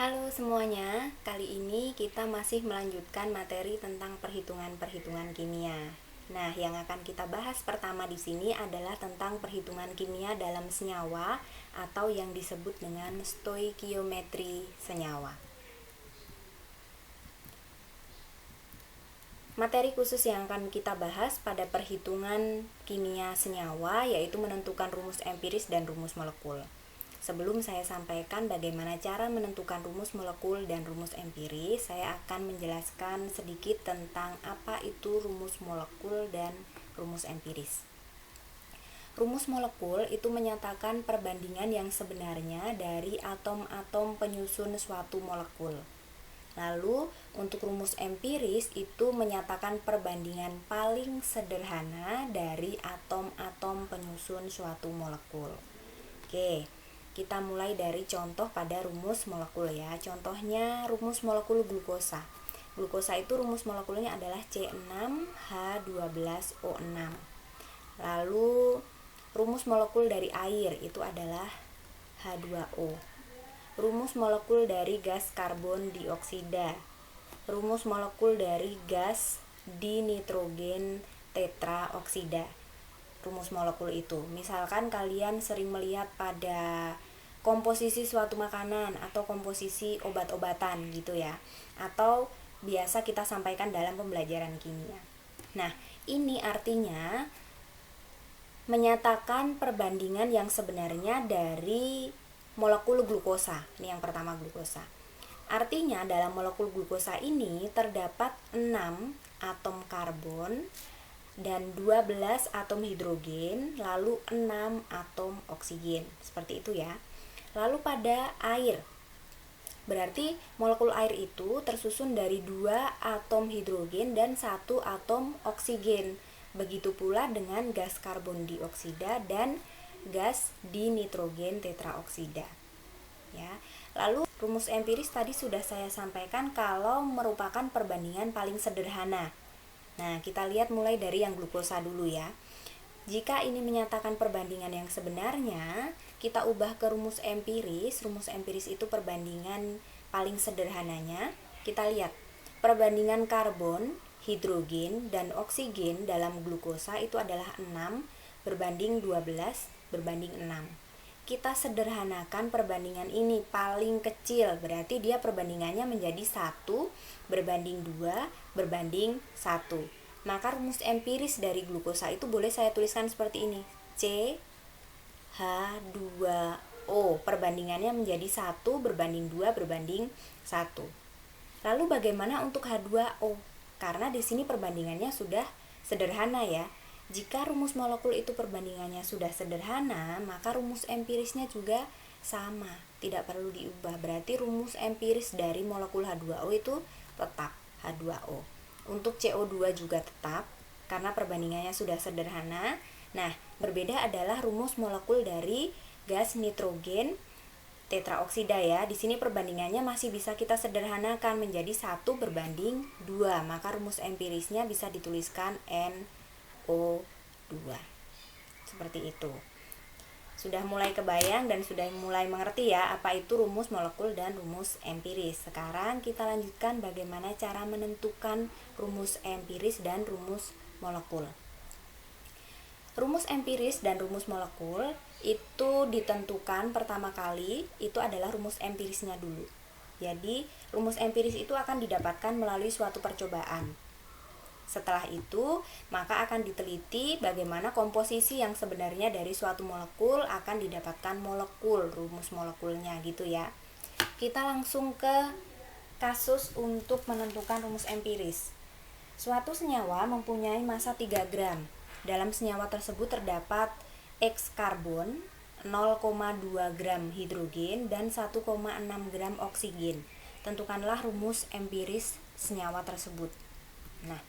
Halo semuanya, kali ini kita masih melanjutkan materi tentang perhitungan-perhitungan kimia. Nah, yang akan kita bahas pertama di sini adalah tentang perhitungan kimia dalam senyawa atau yang disebut dengan stoikiometri senyawa. Materi khusus yang akan kita bahas pada perhitungan kimia senyawa yaitu menentukan rumus empiris dan rumus molekul. Sebelum saya sampaikan bagaimana cara menentukan rumus molekul dan rumus empiris, saya akan menjelaskan sedikit tentang apa itu rumus molekul dan rumus empiris. Rumus molekul itu menyatakan perbandingan yang sebenarnya dari atom-atom penyusun suatu molekul. Lalu, untuk rumus empiris itu menyatakan perbandingan paling sederhana dari atom-atom penyusun suatu molekul. Oke, kita mulai dari contoh pada rumus molekul ya. Contohnya rumus molekul glukosa. Glukosa itu rumus molekulnya adalah C6H12O6. Lalu rumus molekul dari air itu adalah H2O. Rumus molekul dari gas karbon dioksida. Rumus molekul dari gas dinitrogen tetraoksida. Rumus molekul itu, misalkan kalian sering melihat pada komposisi suatu makanan atau komposisi obat-obatan gitu ya, atau biasa kita sampaikan dalam pembelajaran kimia. Nah, ini artinya menyatakan perbandingan yang sebenarnya dari molekul glukosa. Ini yang pertama, glukosa. Artinya dalam molekul glukosa ini terdapat 6 atom karbon dan 12 atom hidrogen, lalu 6 atom oksigen. Seperti itu ya. Lalu pada air, berarti molekul air itu tersusun dari 2 atom hidrogen dan 1 atom oksigen. Begitu pula dengan gas karbon dioksida dan gas dinitrogen tetraoksida. Ya. Lalu rumus empiris tadi sudah saya sampaikan kalau merupakan perbandingan paling sederhana. Nah, kita lihat mulai dari yang glukosa dulu ya. Jika ini menyatakan perbandingan yang sebenarnya, kita ubah ke rumus empiris. Rumus empiris itu perbandingan paling sederhananya. Kita lihat perbandingan karbon, hidrogen, dan oksigen dalam glukosa itu adalah 6 berbanding 12 berbanding 6. Kita sederhanakan perbandingan ini paling kecil, berarti dia perbandingannya menjadi 1 berbanding 2 berbanding 1. Maka rumus empiris dari glukosa itu boleh saya tuliskan seperti ini, CH2O, perbandingannya menjadi 1 berbanding 2 berbanding 1. Lalu bagaimana untuk H2O? Karena di sini perbandingannya sudah sederhana ya. Jika rumus molekul itu perbandingannya sudah sederhana, maka rumus empirisnya juga sama, tidak perlu diubah. Berarti rumus empiris dari molekul H2O itu tetap H2O. Untuk CO2 juga tetap, karena perbandingannya sudah sederhana. Nah, berbeda adalah rumus molekul dari gas nitrogen tetraoksida ya. Di sini perbandingannya masih bisa kita sederhanakan menjadi 1 berbanding 2. Maka rumus empirisnya bisa dituliskan NO2. Seperti itu. Sudah mulai kebayang dan sudah mulai mengerti ya apa itu rumus molekul dan rumus empiris. Sekarang kita lanjutkan bagaimana cara menentukan rumus empiris dan rumus molekul. Rumus empiris dan rumus molekul itu ditentukan pertama kali itu adalah rumus empirisnya dulu. Jadi, rumus empiris itu akan didapatkan melalui suatu percobaan. Setelah itu, maka akan diteliti bagaimana komposisi yang sebenarnya dari suatu molekul akan didapatkan molekul, rumus molekulnya gitu ya. Kita langsung ke kasus untuk menentukan rumus empiris. Suatu senyawa mempunyai massa 3 gram. Dalam senyawa tersebut terdapat X karbon, 0,2 gram hidrogen, dan 1,6 gram oksigen. Tentukanlah rumus empiris senyawa tersebut. Nah,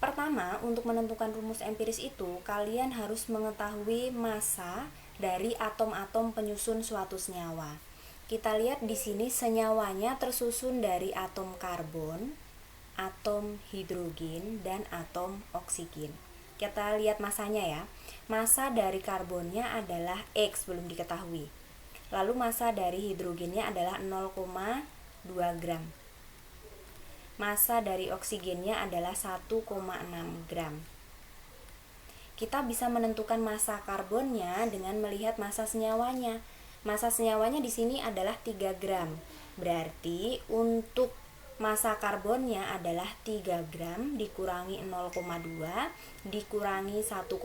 pertama, untuk menentukan rumus empiris itu, kalian harus mengetahui massa dari atom-atom penyusun suatu senyawa. Kita lihat di sini senyawanya tersusun dari atom karbon, atom hidrogen, dan atom oksigen. Kita lihat massanya ya. Massa dari karbonnya adalah X, belum diketahui. Lalu massa dari hidrogennya adalah 2 gram. Massa dari oksigennya adalah 1,6 gram. Kita bisa menentukan massa karbonnya dengan melihat massa senyawanya. Massa senyawanya di sini adalah 3 gram. Berarti untuk massa karbonnya adalah 3 gram dikurangi 0,2 dikurangi 1,6.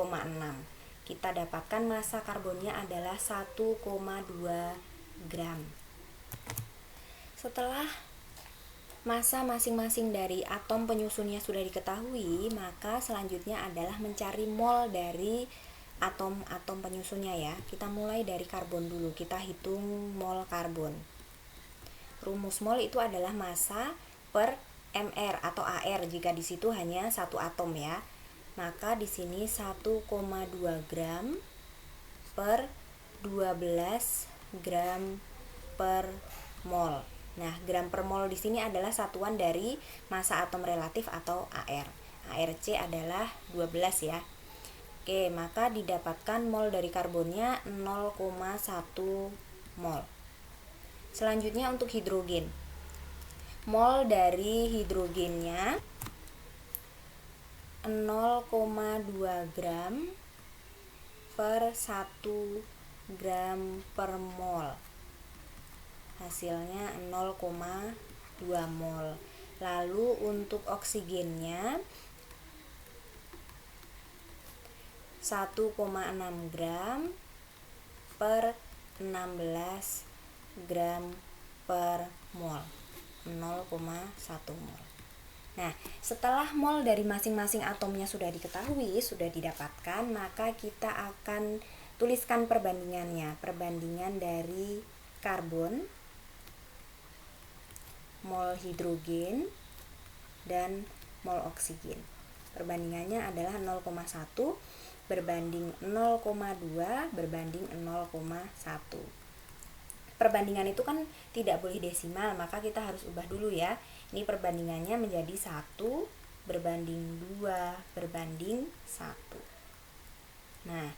Kita dapatkan massa karbonnya adalah 1,2 gram. Setelah massa masing-masing dari atom penyusunnya sudah diketahui, maka selanjutnya adalah mencari mol dari atom-atom penyusunnya ya. Kita mulai dari karbon dulu, kita hitung mol karbon. Rumus mol itu adalah massa per mr atau ar jika di situ hanya satu atom ya. Maka di sini 1,2 gram per 12 gram per mol. Nah, gram per mol di sini adalah satuan dari massa atom relatif atau AR. ARC adalah 12 ya. Oke, maka didapatkan mol dari karbonnya 0,1 mol. Selanjutnya untuk hidrogen. Mol dari hidrogennya 0,2 gram per 1 gram per mol. Hasilnya 0,2 mol. Lalu untuk oksigennya 1,6 gram per 16 gram per mol. 0,1 mol. Nah, setelah mol dari masing-masing atomnya sudah diketahui, sudah didapatkan, maka kita akan tuliskan perbandingannya. Perbandingan dari karbon, mol hidrogen, dan mol oksigen. Perbandingannya adalah 0,1 berbanding 0,2 berbanding 0,1. Perbandingan itu kan tidak boleh desimal, maka kita harus ubah dulu ya. Ini perbandingannya menjadi 1 berbanding 2 berbanding 1. Nah,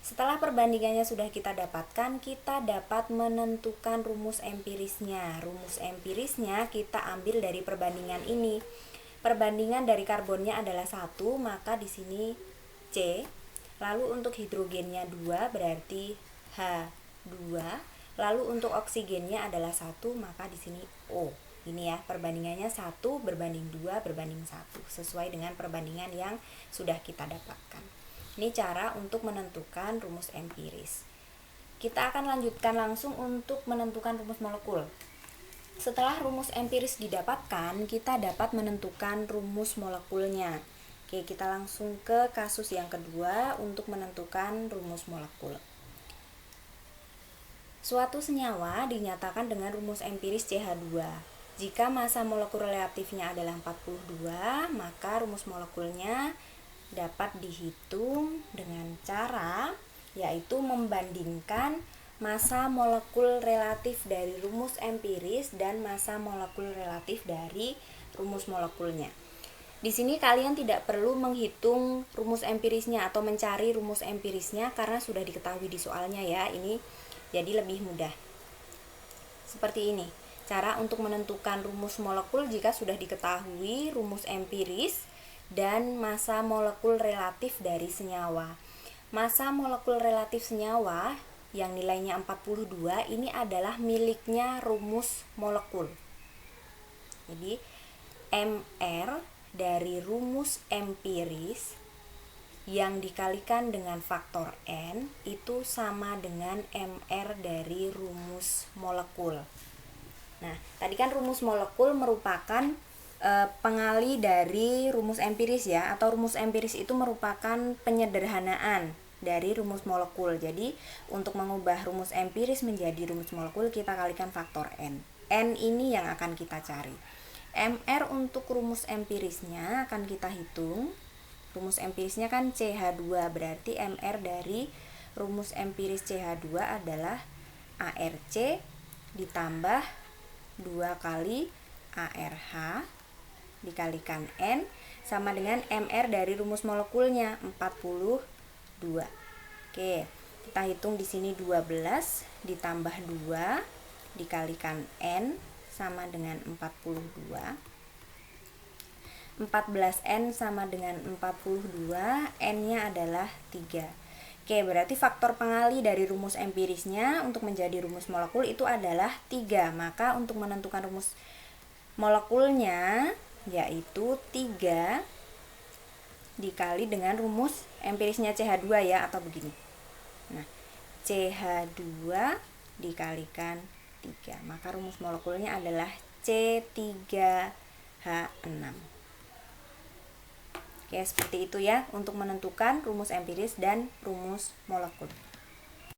setelah perbandingannya sudah kita dapatkan, kita dapat menentukan rumus empirisnya. Rumus empirisnya kita ambil dari perbandingan ini. Perbandingan dari karbonnya adalah 1, maka di sini C. Lalu untuk hidrogennya 2 berarti H2. Lalu untuk oksigennya adalah 1, maka di sini O. Ini ya, perbandingannya 1 berbanding 2 berbanding 1, sesuai dengan perbandingan yang sudah kita dapatkan. Ini cara untuk menentukan rumus empiris. Kita akan lanjutkan langsung untuk menentukan rumus molekul. Setelah rumus empiris didapatkan, kita dapat menentukan rumus molekulnya. Oke, kita langsung ke kasus yang kedua untuk menentukan rumus molekul. Suatu senyawa dinyatakan dengan rumus empiris CH2. Jika massa molekul relatifnya adalah 42, maka rumus molekulnya dapat dihitung dengan cara yaitu membandingkan massa molekul relatif dari rumus empiris dan massa molekul relatif dari rumus molekulnya. Di sini kalian tidak perlu menghitung rumus empirisnya atau mencari rumus empirisnya karena sudah diketahui di soalnya ya. Ini jadi lebih mudah. Seperti ini. Cara untuk menentukan rumus molekul jika sudah diketahui rumus empiris dan massa molekul relatif dari senyawa. Massa molekul relatif senyawa yang nilainya 42 ini adalah miliknya rumus molekul. Jadi MR dari rumus empiris yang dikalikan dengan faktor N itu sama dengan MR dari rumus molekul. Nah, tadi kan rumus molekul merupakan pengali dari rumus empiris ya, atau rumus empiris itu merupakan penyederhanaan dari rumus molekul. Jadi untuk mengubah rumus empiris menjadi rumus molekul kita kalikan faktor N. N ini yang akan kita cari. MR untuk rumus empirisnya akan kita hitung. Rumus empirisnya kan CH2, berarti MR dari rumus empiris CH2 adalah ARC ditambah 2 kali ARH dikalikan N sama dengan MR dari rumus molekulnya 42. Oke, kita hitung di sini 12 ditambah 2 dikalikan N sama dengan 42, 14N sama dengan 42, N-nya adalah 3. Oke, berarti faktor pengali dari rumus empirisnya untuk menjadi rumus molekul itu adalah 3. Maka untuk menentukan rumus molekulnya yaitu 3 dikali dengan rumus empirisnya CH2 ya, atau begini. Nah, CH2 dikalikan 3. Maka rumus molekulnya adalah C3H6. Oke, seperti itu ya untuk menentukan rumus empiris dan rumus molekul.